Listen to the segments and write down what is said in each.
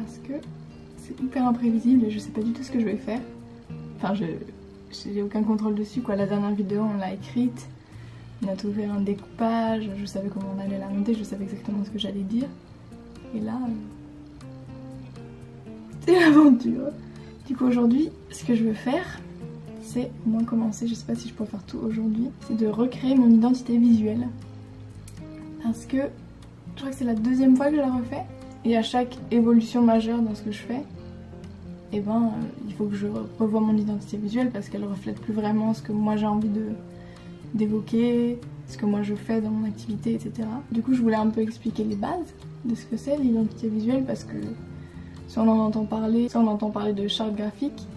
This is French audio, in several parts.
parce que c'est hyper imprévisible et je sais pas du tout ce que je vais faire. Enfin, j'ai aucun contrôle dessus quoi. La dernière vidéo on l'a écrite, on a trouvé un découpage, je savais comment on allait la monter, je savais exactement ce que j'allais dire. Et là, c'est l'aventure. Du coup aujourd'hui, ce que je veux faire, c'est au moins commencer, je sais pas si je peux faire tout aujourd'hui, c'est de recréer mon identité visuelle. Parce que je crois que c'est la deuxième fois que je la refais. Et à chaque évolution majeure dans ce que je fais, et ben il faut que je revoie mon identité visuelle parce qu'elle reflète plus vraiment ce que moi j'ai envie d'évoquer, ce que moi je fais dans mon activité, etc. Du coup je voulais un peu expliquer les bases de ce que c'est l'identité visuelle parce que si on en entend parler, de charte graphique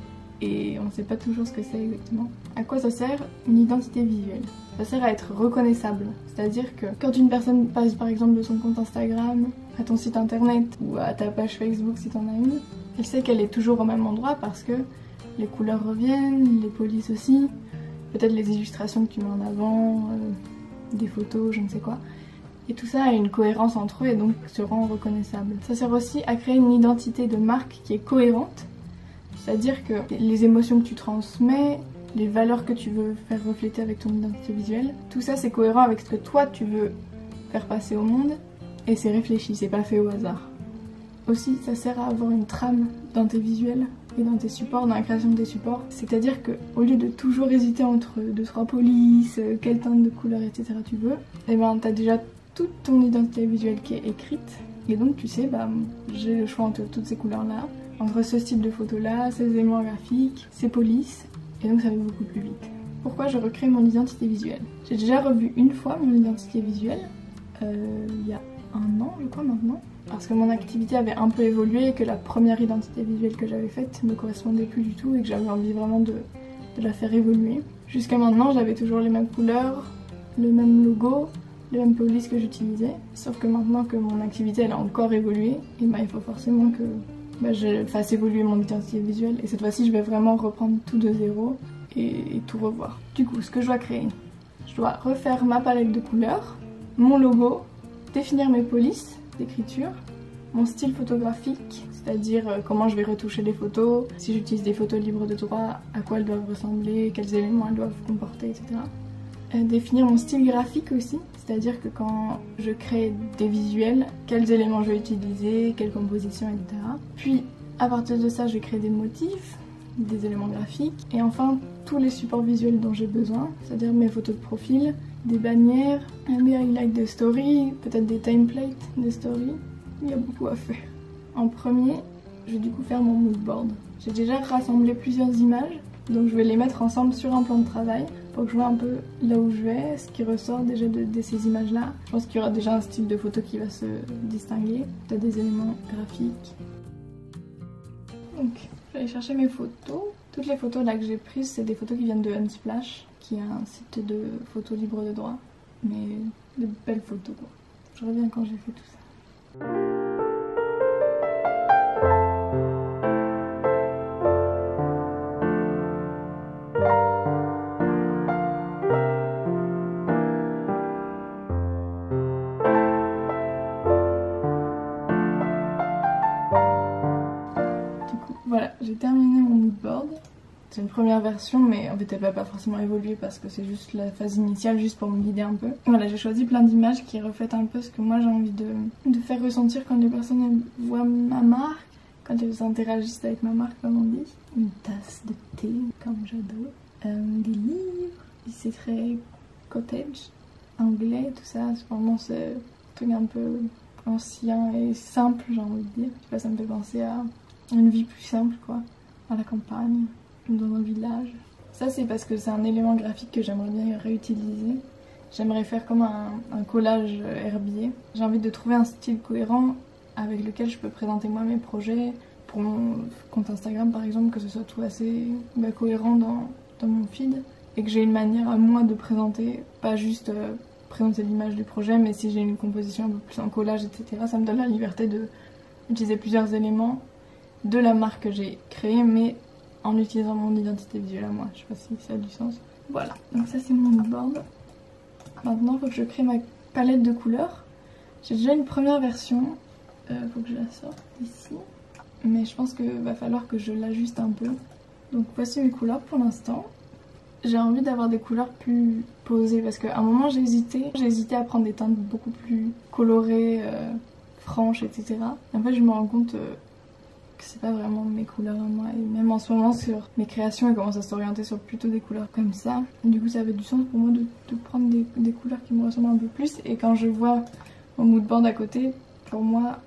et on ne sait pas toujours ce que c'est exactement. À quoi ça sert une identité visuelle? Ça sert à être reconnaissable, c'est-à-dire que quand une personne passe par exemple de son compte Instagram à ton site internet ou à ta page Facebook si t'en as une, elle sait qu'elle est toujours au même endroit parce que les couleurs reviennent, les polices aussi, peut-être les illustrations que tu mets en avant, des photos, je ne sais quoi. Et tout ça a une cohérence entre eux et donc se rend reconnaissable. Ça sert aussi à créer une identité de marque qui est cohérente, c'est-à-dire que les émotions que tu transmets, les valeurs que tu veux faire refléter avec ton identité visuelle, tout ça c'est cohérent avec ce que toi tu veux faire passer au monde et c'est réfléchi, c'est pas fait au hasard. Aussi ça sert à avoir une trame dans tes visuels et dans tes supports, dans la création de tes supports, c'est-à-dire que au lieu de toujours hésiter entre 2-3 polices, quelle teinte de couleur etc tu veux, et ben t'as déjà toute ton identité visuelle qui est écrite et donc tu sais bah j'ai le choix entre toutes ces couleurs là, entre ce style de photo là, ces éléments graphiques, ces polices. Et donc ça va beaucoup plus vite. Pourquoi je recrée mon identité visuelle? J'ai déjà revu une fois mon identité visuelle, il y a 1 an je crois maintenant, parce que mon activité avait un peu évolué et que la première identité visuelle que j'avais faite ne me correspondait plus du tout et que j'avais envie vraiment de la faire évoluer. Jusqu'à maintenant j'avais toujours les mêmes couleurs, le même logo, les mêmes polices que j'utilisais, sauf que maintenant que mon activité elle a encore évolué, et bah, il faut forcément que je fasse évoluer mon identité visuelle et cette fois-ci je vais vraiment reprendre tout de zéro et tout revoir. Du coup ce que je dois créer, je dois refaire ma palette de couleurs, mon logo, définir mes polices d'écriture, mon style photographique, c'est-à-dire comment je vais retoucher les photos, si j'utilise des photos libres de droit, à quoi elles doivent ressembler, quels éléments elles doivent comporter, etc. Définir mon style graphique aussi, c'est-à-dire que quand je crée des visuels, quels éléments je vais utiliser, quelle composition, etc. Puis à partir de ça, je vais créer des motifs, des éléments graphiques, et enfin tous les supports visuels dont j'ai besoin, c'est-à-dire mes photos de profil, des bannières, mes highlights de story, peut-être des templates de story. Il y a beaucoup à faire. En premier, je vais du coup faire mon mood board. J'ai déjà rassemblé plusieurs images, donc je vais les mettre ensemble sur un plan de travail pour que je vois un peu là où je vais, ce qui ressort déjà de ces images-là. Je pense qu'il y aura déjà un style de photo qui va se distinguer, peut-être des éléments graphiques. Donc, je vais aller chercher mes photos. Toutes les photos là que j'ai prises, c'est des photos qui viennent de Unsplash, qui est un site de photos libres de droit, mais de belles photos quoi. Je reviens quand j'ai fait tout ça. Voilà, j'ai terminé mon moodboard. C'est une première version, mais en fait elle va pas forcément évoluer parce que c'est juste la phase initiale, juste pour me guider un peu. Voilà, j'ai choisi plein d'images qui reflètent un peu ce que moi j'ai envie de faire ressentir quand les personnes voient ma marque, quand elles interagissent avec ma marque, comme on dit. Une tasse de thé, comme j'adore. Des livres, c'est très cottage, anglais, tout ça. C'est vraiment ce truc un peu ancien et simple, j'ai envie de dire. Je sais pas, ça me fait penser à une vie plus simple quoi, à la campagne, dans un village. Ça c'est parce que c'est un élément graphique que j'aimerais bien réutiliser. J'aimerais faire comme un collage herbier. J'ai envie de trouver un style cohérent avec lequel je peux présenter moi mes projets. Pour mon compte Instagram par exemple, que ce soit tout assez cohérent dans mon feed. Et que j'ai une manière à moi de présenter, pas juste présenter l'image du projet, mais si j'ai une composition un peu plus en collage, etc. Ça me donne la liberté d'utiliser plusieurs éléments de la marque que j'ai créée, mais en utilisant mon identité visuelle à moi. Je sais pas si ça a du sens. Voilà, donc ça c'est mon moodboard. Maintenant, il faut que je crée ma palette de couleurs. J'ai déjà une première version. Faut que je la sorte ici. mais je pense que va falloir que je l'ajuste un peu. Donc voici mes couleurs pour l'instant. J'ai envie d'avoir des couleurs plus posées parce qu'à un moment j'ai hésité à prendre des teintes beaucoup plus colorées, franches, etc. Et en fait je me rends compte que c'est pas vraiment mes couleurs à moi, et même en ce moment sur mes créations elles commencent à s'orienter sur plutôt des couleurs comme ça. Du coup ça avait du sens pour moi de prendre des couleurs qui me ressemblent un peu plus, et quand je vois mon moodboard à côté, pour moi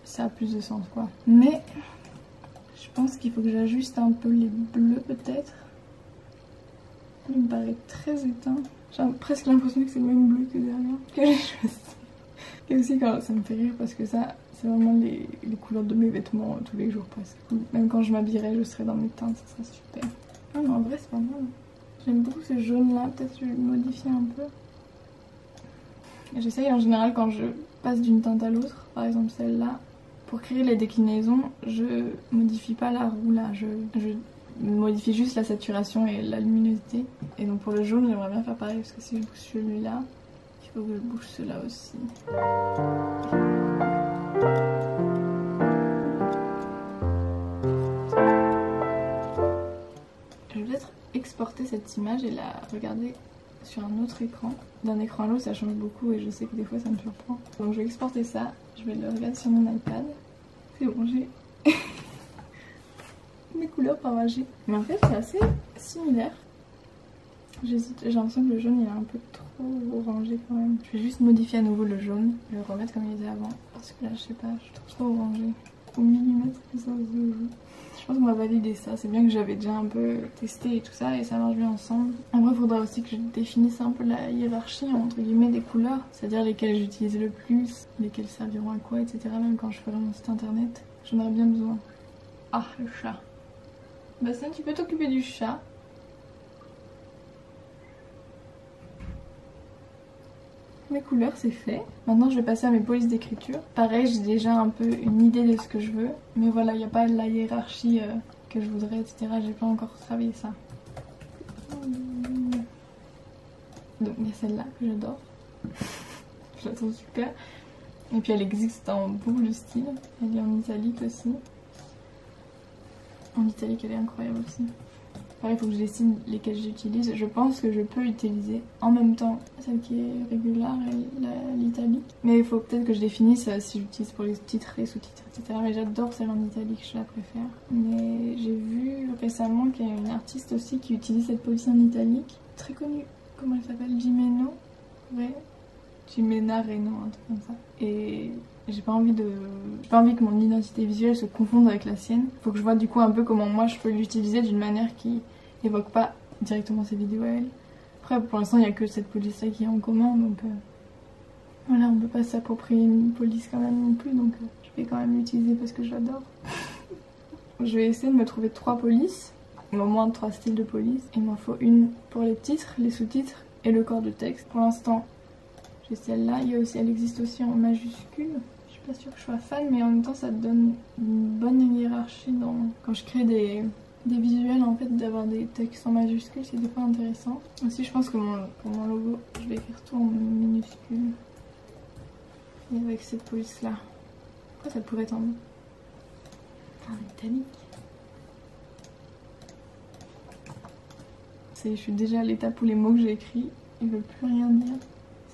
ça a plus de sens quoi. Mais je pense qu'il faut que j'ajuste un peu les bleus peut-être. Il me paraît très éteint. J'ai presque l'impression que c'est le même bleu que derrière que j'ai choisi. Et aussi quand ça me fait rire parce que ça c'est vraiment les couleurs de mes vêtements tous les jours presque. Même quand je m'habillerai je serai dans mes teintes, ça serait super. Ah mais en vrai c'est pas mal. J'aime beaucoup ce jaune là, peut-être je vais le modifier un peu. J'essaye en général quand je passe d'une teinte à l'autre, par exemple celle-là, pour créer les déclinaisons, je modifie pas la roue là, je modifie juste la saturation et la luminosité. Et donc pour le jaune j'aimerais bien faire pareil parce que si je bouge celui-là, il faut que je bouge ceux-là aussi. Je vais peut-être exporter cette image et la regarder sur un autre écran. D'un écran à l'autre ça change beaucoup et je sais que des fois ça me surprend. Donc je vais exporter ça, je vais le regarder sur mon iPad. C'est bon, j'ai mes couleurs par magie. Mais en fait c'est assez similaire. J'hésite, j'ai l'impression que le jaune il est un peu trop orangé quand même. Je vais juste modifier à nouveau le jaune, je vais le remettre comme il était avant. Parce que là je sais pas, je trouve trop orangé. Au millimètre que ça se joue. Je pense qu'on va valider ça, c'est bien que j'avais déjà un peu testé et tout ça et ça marche bien ensemble. Après il faudra aussi que je définisse un peu la hiérarchie entre guillemets des couleurs, c'est-à-dire lesquelles j'utilise le plus, lesquelles serviront à quoi, etc. Même quand je ferai mon site internet, j'en aurais bien besoin. Ah le chat. Bastien, tu peux t'occuper du chat. Mes couleurs c'est fait. Maintenant je vais passer à mes polices d'écriture. Pareil j'ai déjà un peu une idée de ce que je veux. Mais voilà il n'y a pas la hiérarchie que je voudrais etc. J'ai pas encore travaillé ça. Donc il y a celle-là que j'adore. Je la trouve super. Et puis elle existe en beaucoup de styles. Elle est en italique aussi. En italique elle est incroyable aussi. Pareil, il faut que je dessine lesquelles j'utilise. Je pense que je peux utiliser en même temps celle qui est régulière et l'italique. Mais il faut peut-être que je définisse si j'utilise pour les titres, les sous-titres, etc. Mais j'adore celle en italique, je la préfère. Mais j'ai vu récemment qu'il y a une artiste aussi qui utilise cette police en italique. Très connue. Comment elle s'appelle? Jimeno? Ouais. Jimena Reno, un truc comme ça. Et j'ai pas envie que mon identité visuelle se confonde avec la sienne. Faut que je vois du coup un peu comment moi je peux l'utiliser d'une manière qui évoque pas directement ses vidéos à elle. Après pour l'instant il n'y a que cette police là qui est en commun donc voilà, on peut pas s'approprier une police quand même non plus, donc je vais quand même l'utiliser parce que je l'adore. Je vais essayer de me trouver 3 polices, ou au moins 3 styles de police. Il m'en faut une pour les titres, les sous-titres et le corps de texte. Pour l'instant j'ai celle-là, elle existe aussi en majuscule. Je suis pas sûre que je sois fan, mais en même temps ça donne une bonne hiérarchie quand je crée des visuels en fait, d'avoir des textes en majuscule, c'est des fois intéressant. Aussi je pense que pour mon logo, je vais écrire tout en minuscule. Et avec cette police là. Pourquoi ça pourrait être en italique? Je suis déjà à l'étape où les mots que j'ai écrits, ils veulent plus rien dire.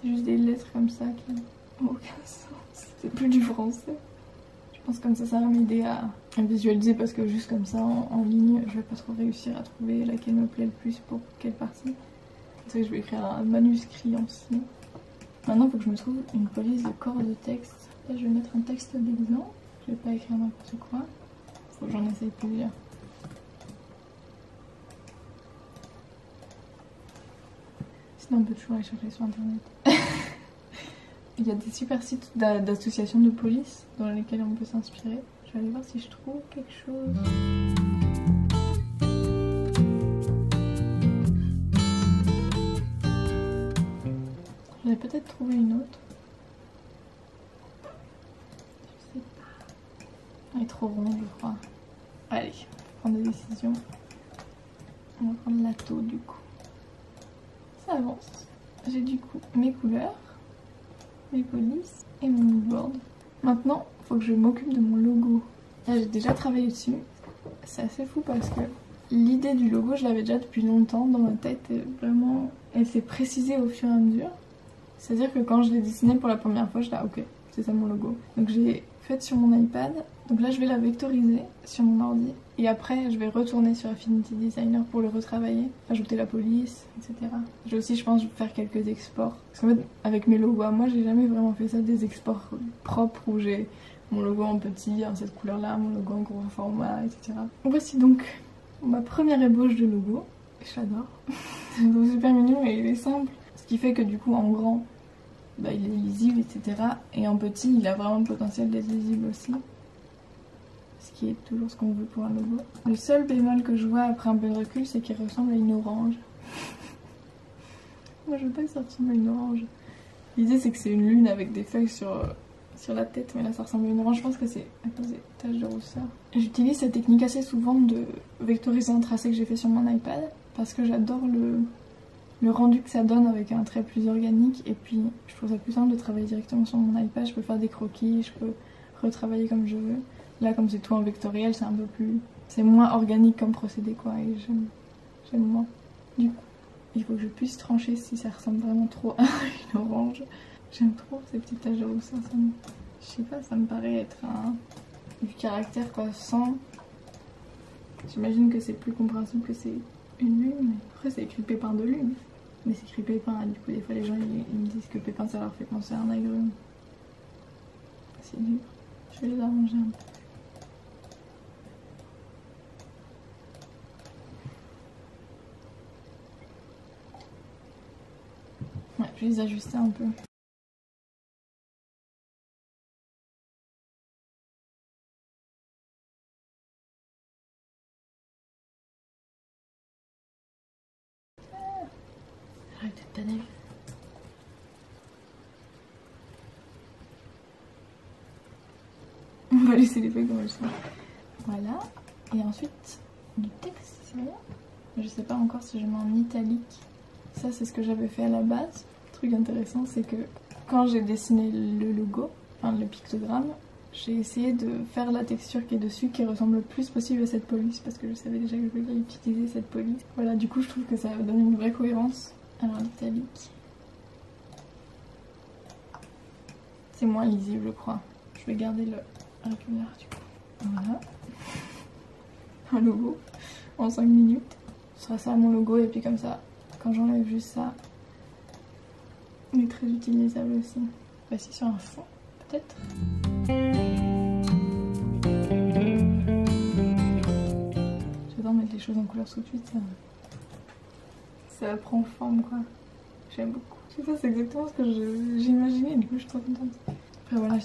C'est juste des lettres comme ça qui n'ont aucun sens. C'est plus du français. Je pense comme ça va m'aider à visualiser parce que juste comme ça en ligne, je vais pas trop réussir à trouver laquelle me plaît le plus pour quelle partie. C'est que je vais écrire un manuscrit aussi. Maintenant il faut que je me trouve une police de corps de texte. Là je vais mettre un texte d'exemple. Je vais pas écrire n'importe quoi. Faut que j'en essaye plusieurs. Sinon on peut toujours aller chercher sur internet. Il y a des super sites d'associations de police dans lesquels on peut s'inspirer. Je vais aller voir si je trouve quelque chose. J'en ai peut-être trouvé une autre. Je sais pas. Elle est trop ronde je crois. Allez, on va prendre des décisions. On va prendre la taux du coup. Ça avance. J'ai du coup mes couleurs, mes polices et mon moodboard. Maintenant, il faut que je m'occupe de mon logo. Là j'ai déjà travaillé dessus. C'est assez fou parce que l'idée du logo je l'avais déjà depuis longtemps dans ma tête et vraiment elle s'est précisée au fur et à mesure. C'est à dire que quand je l'ai dessiné pour la première fois je dis ah, ok c'est ça mon logo. Donc j'ai fait sur mon iPad, donc là je vais la vectoriser sur mon ordi et après je vais retourner sur Affinity Designer pour le retravailler, ajouter la police, etc. Je vais aussi je pense faire quelques exports parce qu'en fait avec mes logos moi j'ai jamais vraiment fait ça, des exports propres où j'ai mon logo en petit, en cette couleur là, mon logo en gros format, etc. Voici donc ma première ébauche de logo, je l'adore, c'est super mignon et il est simple, ce qui fait que du coup en grand bah, il est lisible, etc. Et en petit, il a vraiment le potentiel d'être lisible aussi. Ce qui est toujours ce qu'on veut pour un logo. Le seul bémol que je vois après un peu de recul, c'est qu'il ressemble à une orange. Moi, je veux pas que ça ressemble à une orange. L'idée, c'est que c'est une lune avec des feuilles sur la tête, mais là, ça ressemble à une orange. Je pense que c'est à cause des taches de rousseur. J'utilise cette technique assez souvent de vectoriser un tracé que j'ai fait sur mon iPad, parce que j'adore le rendu que ça donne avec un trait plus organique, et puis je trouve ça plus simple de travailler directement sur mon iPad. Je peux faire des croquis, je peux retravailler comme je veux. Là comme c'est tout en vectoriel, c'est un peu plus... c'est moins organique comme procédé quoi, et j'aime moins. Du coup, il faut que je puisse trancher si ça ressemble vraiment trop à une orange. J'aime trop ces petites taches de rousseur, je sais pas, ça me paraît être du caractère quoi, sans... J'imagine que c'est plus compréhensible que c'est une lune, mais après c'est écrit pépin de lune. Mais c'est écrit pépin, du coup des fois les gens ils me disent que pépin ça leur fait penser à un agrume. C'est dur. Je vais les arranger un peu. Ouais, je vais les ajuster un peu. Arrête de t'énerver. On va laisser les feuilles comme elles sont. Voilà. Et ensuite, du texte, c'est bon. Je sais pas encore si je mets en italique. Ça, c'est ce que j'avais fait à la base. Le truc intéressant, c'est que quand j'ai dessiné le logo, enfin le pictogramme, j'ai essayé de faire la texture qui est dessus qui ressemble le plus possible à cette police parce que je savais déjà que je voulais utiliser cette police. Voilà, du coup, je trouve que ça donne une vraie cohérence. Alors, l'italique. C'est moins lisible, je crois. Je vais garder le reculaire du coup. Voilà. Un logo en 5 minutes. Ce sera ça mon logo et puis comme ça, quand j'enlève juste ça, il est très utilisable aussi. Voici sur un fond, peut-être. J'adore mettre les choses en couleur tout de suite. Ça prend forme quoi. J'aime beaucoup. Je sais pas, c'est exactement ce que j'imaginais, du coup je suis trop contente. Après voilà,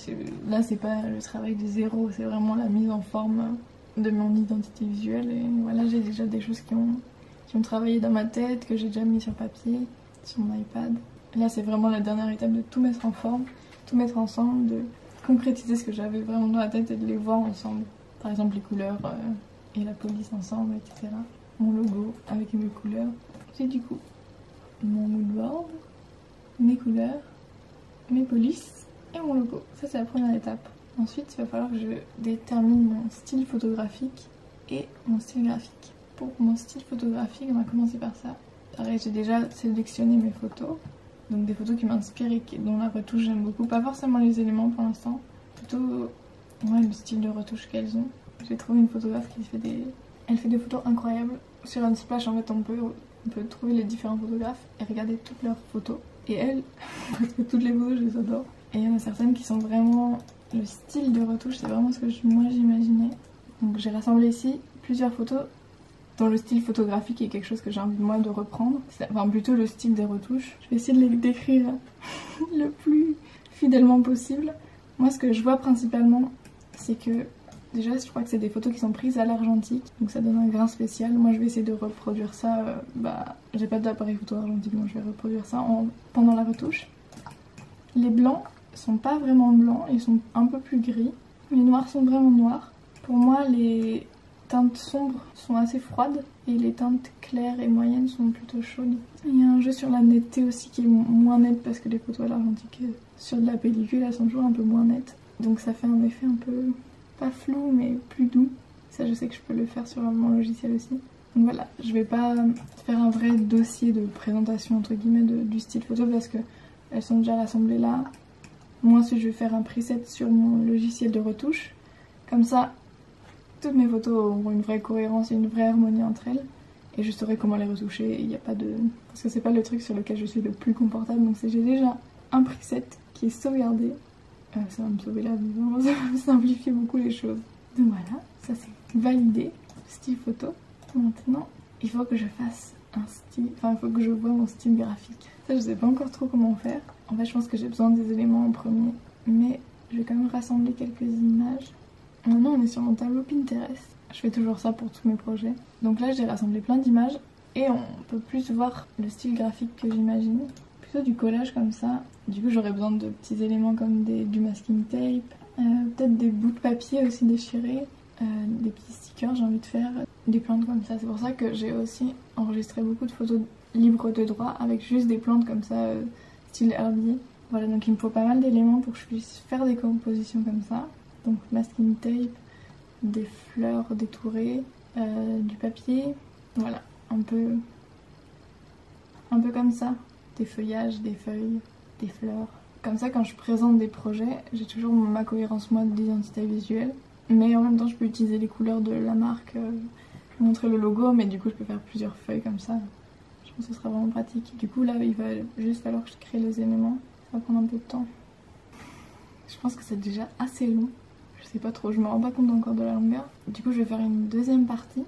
là c'est pas le travail de zéro, c'est vraiment la mise en forme de mon identité visuelle. Et voilà, j'ai déjà des choses qui ont travaillé dans ma tête, que j'ai déjà mis sur papier, sur mon iPad. Là c'est vraiment la dernière étape de tout mettre en forme, tout mettre ensemble, de concrétiser ce que j'avais vraiment dans la tête et de les voir ensemble. Par exemple les couleurs et la police ensemble, etc. Mon logo avec mes couleurs. J'ai du coup mon moodboard, mes couleurs, mes polices et mon logo. Ça c'est la première étape. Ensuite il va falloir que je détermine mon style photographique et mon style graphique. Pour mon style photographique, on va commencer par ça. Pareil, j'ai déjà sélectionné mes photos. Donc des photos qui m'inspirent et dont la retouche j'aime beaucoup. Pas forcément les éléments pour l'instant, plutôt ouais, le style de retouche qu'elles ont. J'ai trouvé une photographe qui fait elle fait des photos incroyables. Sur Unsplash en fait on peut trouver les différents photographes et regarder toutes leurs photos. Et elle, parce que toutes les photos je les adore. Et il y en a certaines qui sont vraiment... Le style de retouche c'est vraiment ce que moi j'imaginais. Donc j'ai rassemblé ici plusieurs photos dont le style photographique est quelque chose que j'ai envie moi de reprendre. Enfin plutôt le style des retouches. Je vais essayer de les décrire le plus fidèlement possible. Moi ce que je vois principalement c'est que déjà je crois que c'est des photos qui sont prises à l'argentique. Donc ça donne un grain spécial. Moi je vais essayer de reproduire ça. J'ai pas d'appareil photo argentique donc je vais reproduire ça pendant la retouche. Les blancs sont pas vraiment blancs, ils sont un peu plus gris. Les noirs sont vraiment noirs. Pour moi les teintes sombres sont assez froides et les teintes claires et moyennes sont plutôt chaudes. Il y a un jeu sur la netteté aussi qui est moins nette parce que les photos à l'argentique sur de la pellicule elles sont toujours un peu moins nettes. Donc ça fait un effet un peu pas flou mais plus doux. Ça je sais que je peux le faire sur mon logiciel aussi. Donc voilà, je vais pas faire un vrai dossier de présentation entre guillemets du style photo parce que elles sont déjà rassemblées là. Moi ensuite je vais faire un preset sur mon logiciel de retouche. Comme ça, toutes mes photos auront une vraie cohérence et une vraie harmonie entre elles. Et je saurai comment les retoucher, il n'y a pas de... Parce que c'est pas le truc sur lequel je suis le plus confortable, donc j'ai déjà un preset qui est sauvegardé. Ça va me sauver la vie, vraiment, ça va me simplifier beaucoup les choses. Donc voilà, ça c'est validé, style photo. Maintenant, il faut que je fasse un style, enfin il faut que je vois mon style graphique. Ça je sais pas encore trop comment faire. En fait je pense que j'ai besoin des éléments en premier, mais je vais quand même rassembler quelques images. Maintenant on est sur mon tableau Pinterest. Je fais toujours ça pour tous mes projets. Donc là j'ai rassemblé plein d'images et on peut plus voir le style graphique que j'imagine. Plutôt du collage comme ça. Du coup j'aurais besoin de petits éléments comme du masking tape, peut-être des bouts de papier aussi déchirés, des petits stickers j'ai envie de faire, des plantes comme ça. C'est pour ça que j'ai aussi enregistré beaucoup de photos libres de droit avec juste des plantes comme ça, style herbier. Voilà, donc il me faut pas mal d'éléments pour que je puisse faire des compositions comme ça. Donc masking tape, des fleurs détourées, du papier, voilà, un peu comme ça, des feuillages, des feuilles, des fleurs. Comme ça quand je présente des projets, j'ai toujours ma cohérence moi d'identité visuelle, mais en même temps je peux utiliser les couleurs de la marque, montrer le logo, mais du coup je peux faire plusieurs feuilles comme ça. Je pense que ce sera vraiment pratique. Du coup là il va juste falloir que je crée les éléments, ça va prendre un peu de temps. Je pense que c'est déjà assez long. Je sais pas trop, je me rends pas compte encore de la longueur. Du coup je vais faire une deuxième partie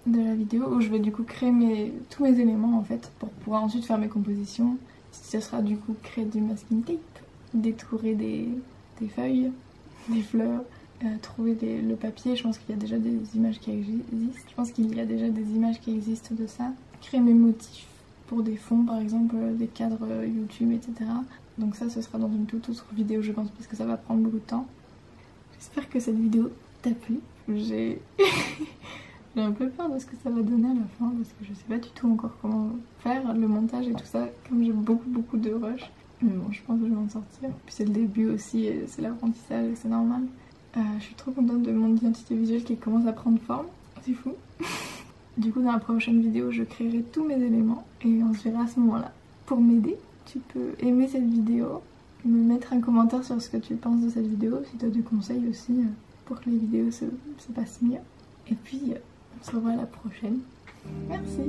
de la vidéo où je vais du coup créer tous mes éléments en fait pour pouvoir ensuite faire mes compositions. Ce sera du coup créer du masking tape, détourer des feuilles, des fleurs, trouver le papier. Je pense qu'il y a déjà des images qui existent. Je pense qu'il y a déjà des images qui existent de ça. Créer mes motifs pour des fonds par exemple, des cadres YouTube, etc. Donc ça ce sera dans une toute autre vidéo je pense parce que ça va prendre beaucoup de temps. J'espère que cette vidéo t'a plu. J'ai un peu peur de ce que ça va donner à la fin parce que je sais pas du tout encore comment faire le montage et tout ça, comme j'ai beaucoup de rush. Mais bon, je pense que je vais m'en sortir. Puis c'est le début aussi, c'est l'apprentissage et c'est normal. Je suis trop contente de mon identité visuelle qui commence à prendre forme. C'est fou. Du coup dans la prochaine vidéo je créerai tous mes éléments et on se verra à ce moment-là. Pour m'aider, tu peux aimer cette vidéo, me mettre un commentaire sur ce que tu penses de cette vidéo, si tu as des conseils aussi pour que les vidéos se passent mieux. Et puis on se revoit à la prochaine. Merci.